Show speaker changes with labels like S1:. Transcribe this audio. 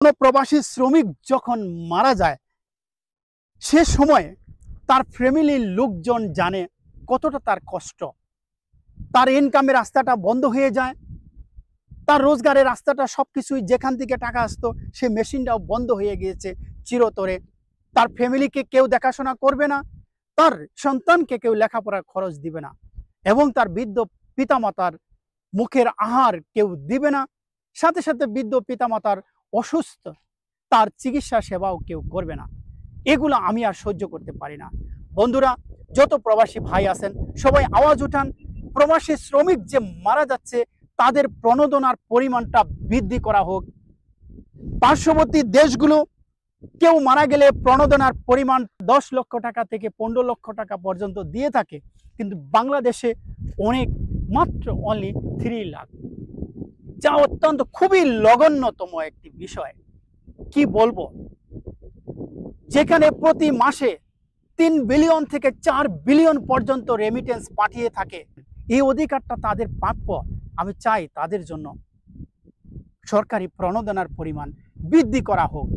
S1: কোনো প্রবাসী শ্রমিক যখন মারা যায় সে সময় তার ফ্যামিলির লোকজন জানে কতটা তার কষ্ট। তার ইনকামের রাস্তাটা বন্ধ হয়ে যায়, তার রোজগারের রাস্তাটা সবকিছুই যেখান থেকে টাকা আসতো সে মেশিনটাও বন্ধ হয়ে গিয়েছে চিরতরে। তার ফ্যামিলিকে কেউ দেখাশোনা করবে না, তার সন্তানকে কেউ লেখাপড়ার খরচ দিবে না, এবং তার বৃদ্ধ পিতামাতার মুখের আহার কেউ দিবে না। সাথে সাথে বৃদ্ধ পিতামাতার অসুস্থ, তার চিকিৎসা সেবাও কেউ করবে না। এগুলো আমি আর সহ্য করতে পারি না। বন্ধুরা, যত প্রবাসী ভাই আছেন সবাই আওয়াজ উঠান, প্রবাসী শ্রমিক যে মারা যাচ্ছে তাদের প্রণোদনার পরিমাণটা বৃদ্ধি করা হোক। পার্শ্ববর্তী দেশগুলো কেউ মারা গেলে প্রণোদনার পরিমাণ 10 লক্ষ টাকা থেকে 15 লক্ষ টাকা পর্যন্ত দিয়ে থাকে, কিন্তু বাংলাদেশে অনেক, মাত্র অনলি 3 লাখ, যা অত্যন্ত খুবই নগণ্যতম একটি বিষয়। কি বলবো, যেখানে প্রতি মাসে 3 বিলিয়ন থেকে 4 বিলিয়ন পর্যন্ত রেমিটেন্স পাঠিয়ে থাকে, এই অধিকারটা তাদের প্রাপ্য। আমি চাই তাদের জন্য সরকারি প্রণোদনার পরিমাণ বৃদ্ধি করা হোক।